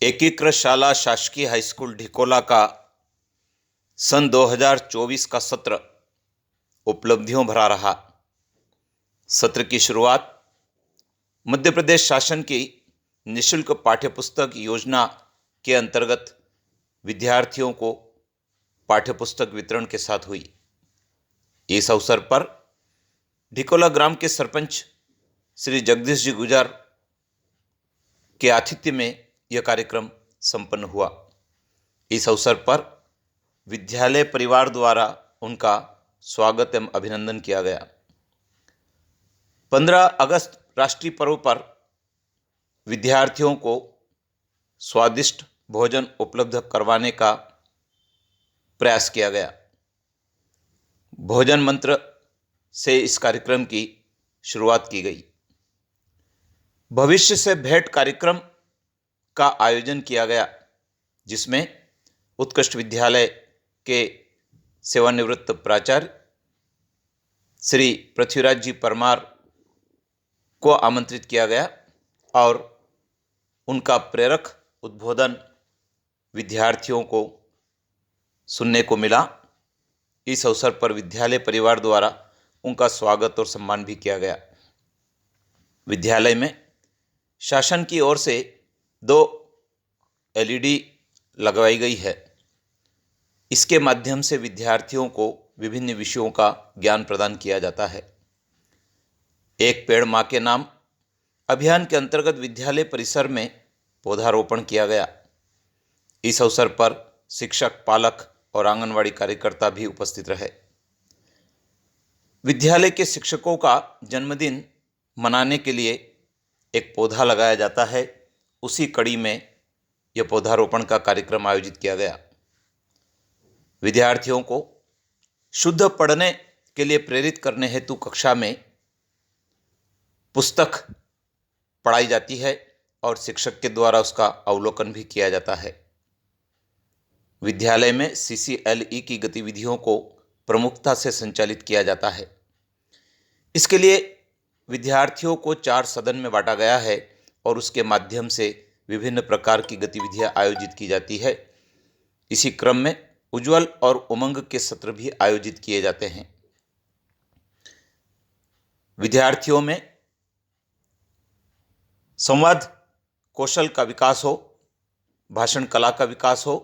एकीकृत शाला शासकीय हाईस्कूल ढिकोला का सन 2024 का सत्र उपलब्धियों भरा रहा। सत्र की शुरुआत मध्य प्रदेश शासन की निःशुल्क पाठ्यपुस्तक योजना के अंतर्गत विद्यार्थियों को पाठ्यपुस्तक वितरण के साथ हुई। इस अवसर पर ढिकोला ग्राम के सरपंच श्री जगदीश जी गुजर के आतिथ्य में यह कार्यक्रम संपन्न हुआ। इस अवसर पर विद्यालय परिवार द्वारा उनका स्वागत एवं अभिनंदन किया गया। 15 अगस्त राष्ट्रीय पर्व पर विद्यार्थियों को स्वादिष्ट भोजन उपलब्ध करवाने का प्रयास किया गया। भोजन मंत्र से इस कार्यक्रम की शुरुआत की गई। भविष्य से भेंट कार्यक्रम का आयोजन किया गया, जिसमें उत्कृष्ट विद्यालय के सेवानिवृत्त प्राचार्य श्री पृथ्वीराज जी परमार को आमंत्रित किया गया और उनका प्रेरक उद्बोधन विद्यार्थियों को सुनने को मिला। इस अवसर पर विद्यालय परिवार द्वारा उनका स्वागत और सम्मान भी किया गया। विद्यालय में शासन की ओर से 2 LED लगवाई गई है। इसके माध्यम से विद्यार्थियों को विभिन्न विषयों का ज्ञान प्रदान किया जाता है। एक पेड़ मां के नाम अभियान के अंतर्गत विद्यालय परिसर में पौधारोपण किया गया। इस अवसर पर शिक्षक, पालक और आंगनवाड़ी कार्यकर्ता भी उपस्थित रहे। विद्यालय के शिक्षकों का जन्मदिन मनाने के लिए एक पौधा लगाया जाता है। उसी कड़ी में यह पौधारोपण का कार्यक्रम आयोजित किया गया। विद्यार्थियों को शुद्ध पढ़ने के लिए प्रेरित करने हेतु कक्षा में पुस्तक पढ़ाई जाती है और शिक्षक के द्वारा उसका अवलोकन भी किया जाता है। विद्यालय में CCLE की गतिविधियों को प्रमुखता से संचालित किया जाता है। इसके लिए विद्यार्थियों को 4 सदन में बांटा गया है और उसके माध्यम से विभिन्न प्रकार की गतिविधियां आयोजित की जाती है। इसी क्रम में उज्ज्वल और उमंग के सत्र भी आयोजित किए जाते हैं। विद्यार्थियों में संवाद कौशल का विकास हो, भाषण कला का विकास हो,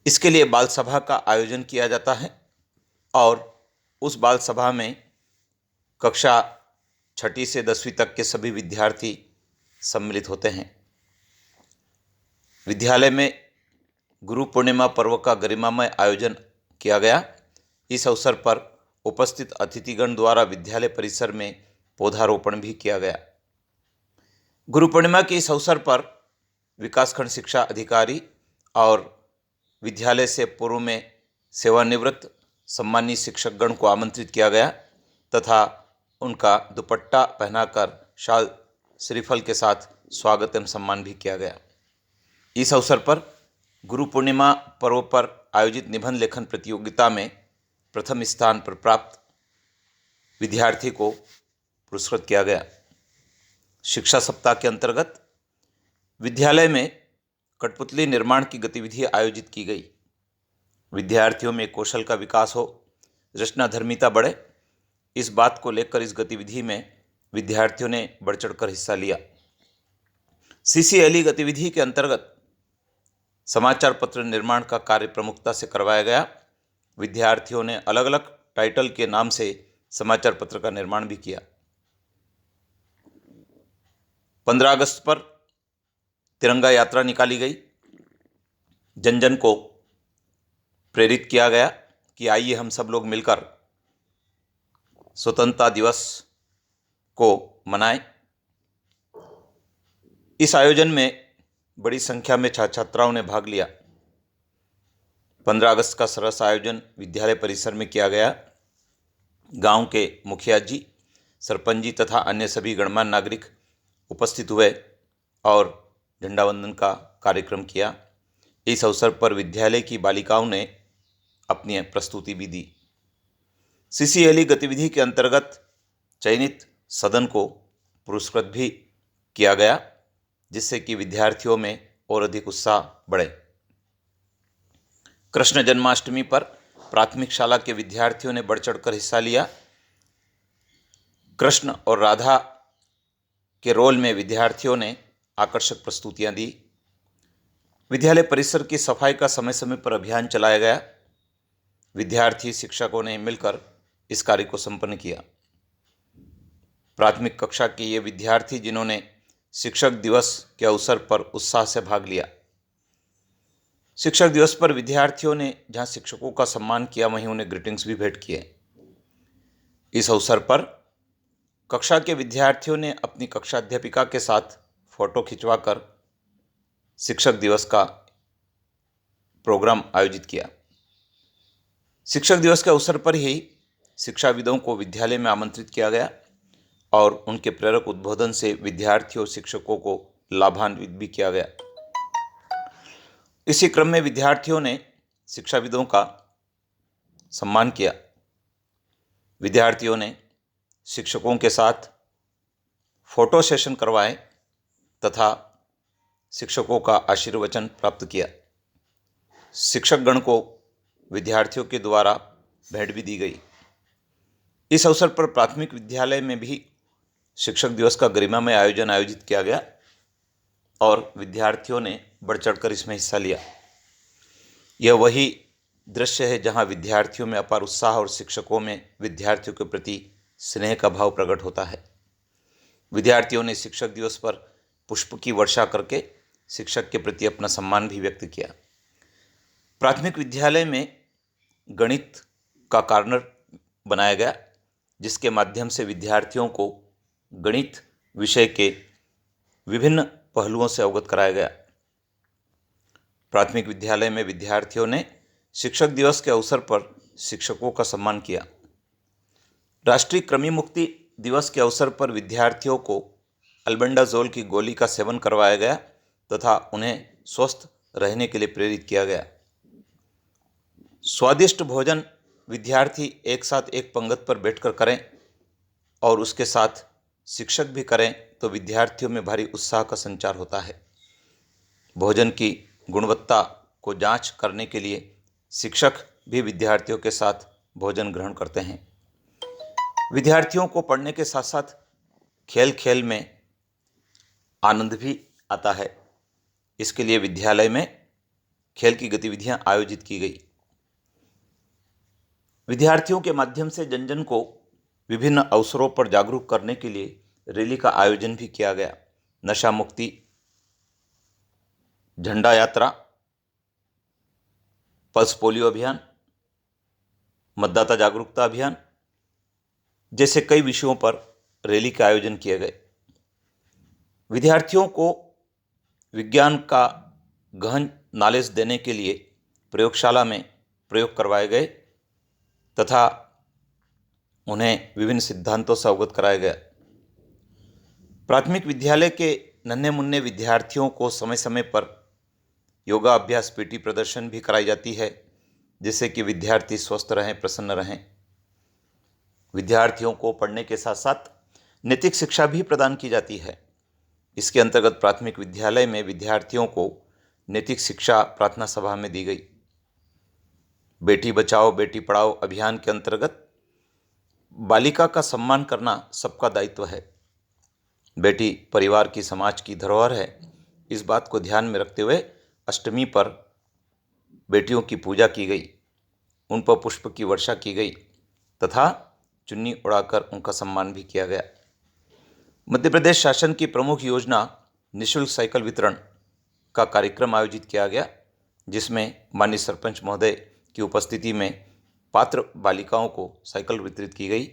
इसके लिए बाल सभा का आयोजन किया जाता है और उस बाल सभा में कक्षा 6ठी से 10वीं तक के सभी विद्यार्थी सम्मिलित होते हैं। विद्यालय में गुरु पूर्णिमा पर्व का गरिमामय आयोजन किया गया। इस अवसर पर उपस्थित अतिथिगण द्वारा विद्यालय परिसर में पौधारोपण भी किया गया। गुरु पूर्णिमा के इस अवसर पर विकासखंड शिक्षा अधिकारी और विद्यालय से पूर्व में सेवानिवृत्त सम्मानीय शिक्षकगण को आमंत्रित किया गया तथा उनका दुपट्टा पहनाकर शाल श्रीफल के साथ स्वागत एवं सम्मान भी किया गया। इस अवसर पर गुरु पूर्णिमा पर्व पर आयोजित निबंध लेखन प्रतियोगिता में प्रथम स्थान पर प्राप्त विद्यार्थी को पुरस्कृत किया गया। शिक्षा सप्ताह के अंतर्गत विद्यालय में कठपुतली निर्माण की गतिविधि आयोजित की गई। विद्यार्थियों में कौशल का विकास हो, रचनाधर्मिता बढ़े, इस बात को लेकर इस गतिविधि में विद्यार्थियों ने बढ़ चढ़कर हिस्सा लिया। CCLE गतिविधि के अंतर्गत समाचार पत्र निर्माण का कार्य प्रमुखता से करवाया गया। विद्यार्थियों ने अलग अलग टाइटल के नाम से समाचार पत्र का निर्माण भी किया। 15 अगस्त पर तिरंगा यात्रा निकाली गई। जन जन को प्रेरित किया गया कि आइए हम सब लोग मिलकर स्वतंत्रता दिवस को मनाएं। इस आयोजन में बड़ी संख्या में छात्र छात्राओं ने भाग लिया। 15 अगस्त का सरस आयोजन विद्यालय परिसर में किया गया। गांव के मुखिया जी, सरपंच जी तथा अन्य सभी गणमान्य नागरिक उपस्थित हुए और झंडा वंदन का कार्यक्रम किया। इस अवसर पर विद्यालय की बालिकाओं ने अपनी प्रस्तुति भी दी। CCLE गतिविधि के अंतर्गत चयनित सदन को पुरस्कृत भी किया गया। जिससे कि विद्यार्थियों में और अधिक उत्साह बढ़े। कृष्ण जन्माष्टमी पर प्राथमिक शाला के विद्यार्थियों ने बढ़ चढ़कर हिस्सा लिया। कृष्ण और राधा के रोल में विद्यार्थियों ने आकर्षक प्रस्तुतियां दी। विद्यालय परिसर की सफाई का समय समय पर अभियान चलाया गया। विद्यार्थी शिक्षकों ने मिलकर इस कार्य को संपन्न किया। प्राथमिक कक्षा के ये विद्यार्थी जिन्होंने शिक्षक दिवस के अवसर पर उत्साह से भाग लिया। शिक्षक दिवस पर विद्यार्थियों ने जहां शिक्षकों का सम्मान किया, वहीं उन्हें ग्रीटिंग्स भी भेंट किए। इस अवसर पर कक्षा के विद्यार्थियों ने अपनी कक्षा अध्यापिका के साथ फोटो खिंचवाकर शिक्षक दिवस का प्रोग्राम आयोजित किया। शिक्षक दिवस के अवसर पर ही शिक्षाविदों को विद्यालय में आमंत्रित किया गया और उनके प्रेरक उद्बोधन से विद्यार्थियों और शिक्षकों को लाभान्वित भी किया गया। इसी क्रम में विद्यार्थियों ने शिक्षाविदों का सम्मान किया। विद्यार्थियों ने शिक्षकों के साथ फोटो सेशन करवाए तथा शिक्षकों का आशीर्वचन प्राप्त किया। शिक्षकगण को विद्यार्थियों के द्वारा भेंट भी दी गई। इस अवसर पर प्राथमिक विद्यालय में भी शिक्षक दिवस का गरिमामय आयोजन आयोजित किया गया और विद्यार्थियों ने बढ़ चढ़कर इसमें हिस्सा लिया। यह वही दृश्य है जहां विद्यार्थियों में अपार उत्साह और शिक्षकों में विद्यार्थियों के प्रति स्नेह का भाव प्रकट होता है। विद्यार्थियों ने शिक्षक दिवस पर पुष्प की वर्षा करके शिक्षक के प्रति अपना सम्मान भी व्यक्त किया। प्राथमिक विद्यालय में गणित का कॉर्नर बनाया गया, जिसके माध्यम से विद्यार्थियों को गणित विषय के विभिन्न पहलुओं से अवगत कराया गया। प्राथमिक विद्यालय में विद्यार्थियों ने शिक्षक दिवस के अवसर पर शिक्षकों का सम्मान किया। राष्ट्रीय कृमि मुक्ति दिवस के अवसर पर विद्यार्थियों को अल्बेंडाजोल की गोली का सेवन करवाया गया तथा उन्हें स्वस्थ रहने के लिए प्रेरित किया गया। स्वादिष्ट भोजन विद्यार्थी एक साथ एक पंक्ति पर बैठकर करें और उसके साथ शिक्षक भी करें तो विद्यार्थियों में भारी उत्साह का संचार होता है। भोजन की गुणवत्ता को जांच करने के लिए शिक्षक भी विद्यार्थियों के साथ भोजन ग्रहण करते हैं। विद्यार्थियों को पढ़ने के साथ साथ खेल खेल में आनंद भी आता है। इसके लिए विद्यालय में खेल की गतिविधियां आयोजित की गई। विद्यार्थियों के माध्यम से जन जन को विभिन्न अवसरों पर जागरूक करने के लिए रैली का आयोजन भी किया गया। नशा मुक्ति, झंडा यात्रा, पल्स पोलियो अभियान, मतदाता जागरूकता अभियान जैसे कई विषयों पर रैली के आयोजन किए गए। विद्यार्थियों को विज्ञान का गहन नॉलेज देने के लिए प्रयोगशाला में प्रयोग करवाए गए तथा उन्हें विभिन्न सिद्धांतों से अवगत कराया गया। प्राथमिक विद्यालय के नन्हे मुन्ने विद्यार्थियों को समय समय पर योगा अभ्यास, पीटी प्रदर्शन भी कराई जाती है, जिससे कि विद्यार्थी स्वस्थ रहें, प्रसन्न रहें। विद्यार्थियों को पढ़ने के साथ साथ नैतिक शिक्षा भी प्रदान की जाती है। इसके अंतर्गत प्राथमिक विद्यालय में विद्यार्थियों को नैतिक शिक्षा प्रार्थना सभा में दी गई। बेटी बचाओ बेटी पढ़ाओ अभियान के अंतर्गत बालिका का सम्मान करना सबका दायित्व है। बेटी परिवार की, समाज की धरोहर है। इस बात को ध्यान में रखते हुए अष्टमी पर बेटियों की पूजा की गई, उन पर पुष्प की वर्षा की गई तथा चुन्नी उड़ाकर उनका सम्मान भी किया गया। मध्य प्रदेश शासन की प्रमुख योजना निःशुल्क साइकिल वितरण का कार्यक्रम आयोजित किया गया, जिसमें माननीय सरपंच महोदय की उपस्थिति में पात्र बालिकाओं को साइकिल वितरित की गई।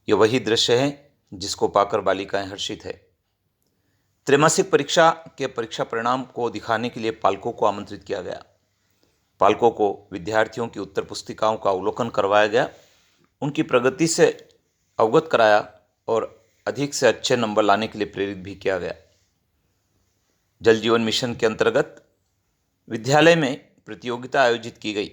ये वही दृश्य है जिसको पाकर बालिकाएं हर्षित है। त्रैमासिक परीक्षा के परीक्षा परिणाम को दिखाने के लिए पालकों को आमंत्रित किया गया। पालकों को विद्यार्थियों की उत्तर पुस्तिकाओं का अवलोकन करवाया गया, उनकी प्रगति से अवगत कराया और अधिक से अच्छे नंबर लाने के लिए प्रेरित भी किया गया। जल जीवन मिशन के अंतर्गत विद्यालय में प्रतियोगिता आयोजित की गई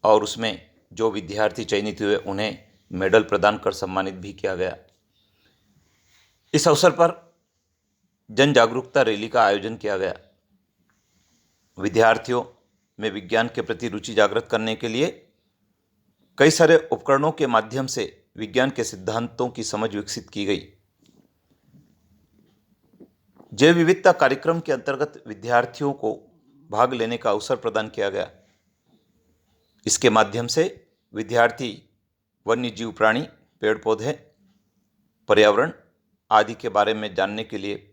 और उसमें जो विद्यार्थी चयनित हुए उन्हें मेडल प्रदान कर सम्मानित भी किया गया। इस अवसर पर जन जागरूकता रैली का आयोजन किया गया। विद्यार्थियों में विज्ञान के प्रति रुचि जागृत करने के लिए कई सारे उपकरणों के माध्यम से विज्ञान के सिद्धांतों की समझ विकसित की गई। जैव विविधता कार्यक्रम के अंतर्गत विद्यार्थियों को भाग लेने का अवसर प्रदान किया गया। इसके माध्यम से विद्यार्थी वन्य जीव, प्राणी, पेड़ पौधे, पर्यावरण आदि के बारे में जानने के लिए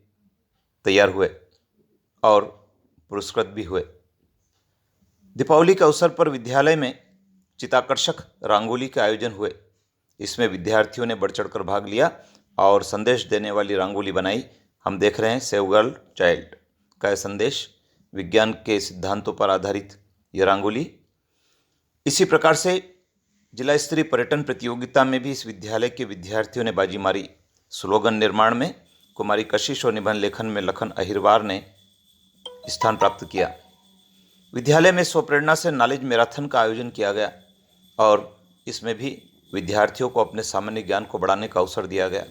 तैयार हुए और पुरस्कृत भी हुए। दीपावली के अवसर पर विद्यालय में चित्ताकर्षक रंगोली के आयोजन हुए। इसमें विद्यार्थियों ने बढ़ चढ़कर भाग लिया और संदेश देने वाली रंगोली बनाई। हम देख रहे हैं सेव गर्ल चाइल्ड का संदेश, विज्ञान के सिद्धांतों पर आधारित ये रंगोली। इसी प्रकार से जिला स्तरीय पर्यटन प्रतियोगिता में भी इस विद्यालय के विद्यार्थियों ने बाजी मारी। स्लोगन निर्माण में कुमारी कशिश और निबंध लेखन में लखन अहिरवार ने स्थान प्राप्त किया। विद्यालय में स्वप्रेरणा से नॉलेज मैराथन का आयोजन किया गया और इसमें भी विद्यार्थियों को अपने सामान्य ज्ञान को बढ़ाने का अवसर दिया गया।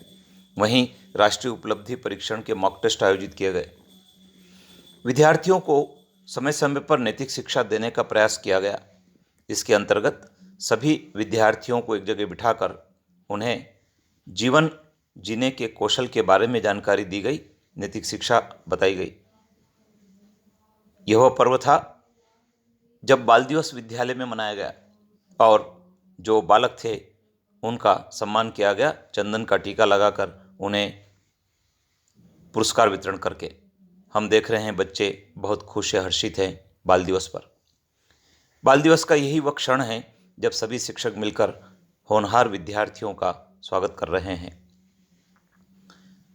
वहीं राष्ट्रीय उपलब्धि परीक्षण के मॉक टेस्ट आयोजित किए गए। विद्यार्थियों को समय समय पर नैतिक शिक्षा देने का प्रयास किया गया। इसके अंतर्गत सभी विद्यार्थियों को एक जगह बिठाकर उन्हें जीवन जीने के कौशल के बारे में जानकारी दी गई, नैतिक शिक्षा बताई गई। यह पर्व था जब बाल दिवस विद्यालय में मनाया गया और जो बालक थे उनका सम्मान किया गया, चंदन का टीका लगाकर उन्हें पुरस्कार वितरण करके। हम देख रहे हैं बच्चे बहुत खुश या हर्षित हैं बाल दिवस पर। बाल दिवस का यही वह क्षण है जब सभी शिक्षक मिलकर होनहार विद्यार्थियों का स्वागत कर रहे हैं।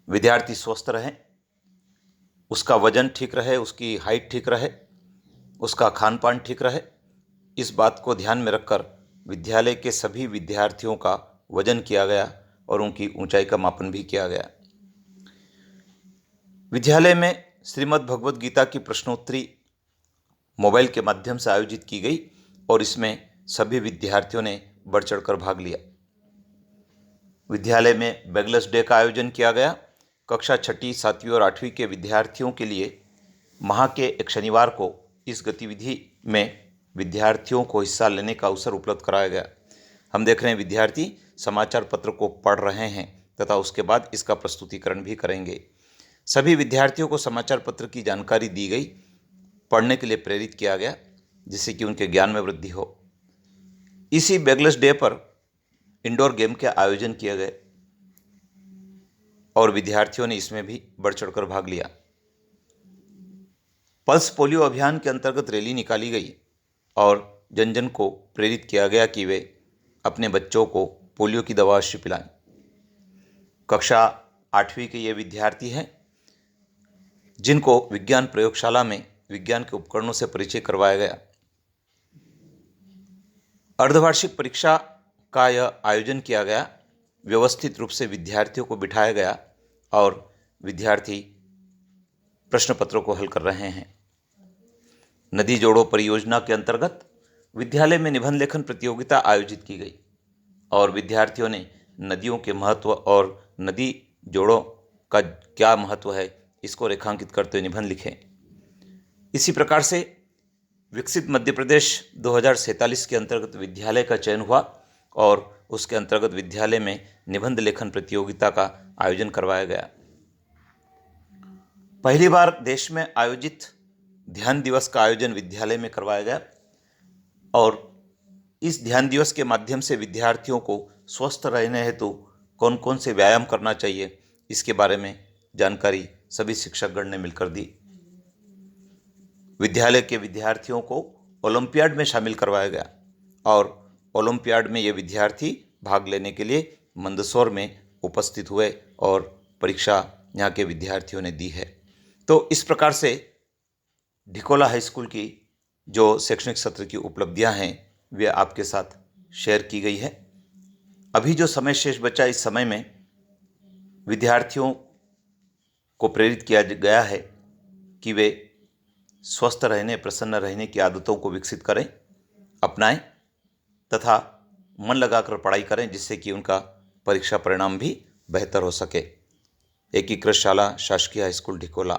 विद्यार्थी स्वस्थ रहे, उसका वजन ठीक रहे, उसकी हाइट ठीक रहे, उसका खान पान ठीक रहे, इस बात को ध्यान में रखकर विद्यालय के सभी विद्यार्थियों का वजन किया गया और उनकी ऊंचाई का मापन भी किया गया। विद्यालय में श्रीमद् भगवद गीता की प्रश्नोत्तरी मोबाइल के माध्यम से आयोजित की गई और इसमें सभी विद्यार्थियों ने बढ़ चढ़कर भाग लिया। विद्यालय में बैगलेस डे का आयोजन किया गया। कक्षा 6ठी, 7वीं और 8वीं के विद्यार्थियों के लिए माह के एक शनिवार को इस गतिविधि में विद्यार्थियों को हिस्सा लेने का अवसर उपलब्ध कराया गया। हम देख रहे हैं विद्यार्थी समाचार पत्र को पढ़ रहे हैं तथा उसके बाद इसका प्रस्तुतिकरण भी करेंगे। सभी विद्यार्थियों को समाचार पत्र की जानकारी दी गई, पढ़ने के लिए प्रेरित किया गया जिससे कि उनके ज्ञान में वृद्धि हो। इसी बैगलेस डे पर इंडोर गेम के आयोजन किए गए और विद्यार्थियों ने इसमें भी बढ़ चढ़कर भाग लिया। पल्स पोलियो अभियान के अंतर्गत रैली निकाली गई और जन जन को प्रेरित किया गया कि वे अपने बच्चों को पोलियो की दवा अवश्य पिलाएं। कक्षा 8वीं के ये विद्यार्थी हैं जिनको विज्ञान प्रयोगशाला में विज्ञान के उपकरणों से परिचय करवाया गया। अर्धवार्षिक परीक्षा का यह आयोजन किया गया। व्यवस्थित रूप से विद्यार्थियों को बिठाया गया और विद्यार्थी प्रश्न पत्रों को हल कर रहे हैं। नदी जोड़ो परियोजना के अंतर्गत विद्यालय में निबंध लेखन प्रतियोगिता आयोजित की गई और विद्यार्थियों ने नदियों के महत्व और नदी जोड़ों का क्या महत्व है इसको रेखांकित करते हुए निबंध लिखे। इसी प्रकार से विकसित मध्य प्रदेश 2047 के अंतर्गत विद्यालय का चयन हुआ और उसके अंतर्गत विद्यालय में निबंध लेखन प्रतियोगिता का आयोजन करवाया गया। पहली बार देश में आयोजित ध्यान दिवस का आयोजन विद्यालय में करवाया गया और इस ध्यान दिवस के माध्यम से विद्यार्थियों को स्वस्थ रहने हेतु कौन कौन से व्यायाम करना चाहिए इसके बारे में जानकारी सभी शिक्षकगण ने मिलकर दी। विद्यालय के विद्यार्थियों को ओलंपियाड में शामिल करवाया गया और ओलंपियाड में ये विद्यार्थी भाग लेने के लिए मंदसौर में उपस्थित हुए और परीक्षा यहाँ के विद्यार्थियों ने दी है। तो इस प्रकार से ढिकोला हाई स्कूल की जो शैक्षणिक सत्र की उपलब्धियां हैं वे आपके साथ शेयर की गई है। अभी जो समय शेष बचा, इस समय में विद्यार्थियों को प्रेरित किया गया है कि वे स्वस्थ रहने, प्रसन्न रहने की आदतों को विकसित करें, अपनाएं तथा मन लगाकर पढ़ाई करें जिससे कि उनका परीक्षा परिणाम भी बेहतर हो सके। एकीकृत शाला शासकीय हाईस्कूल ढिकोला।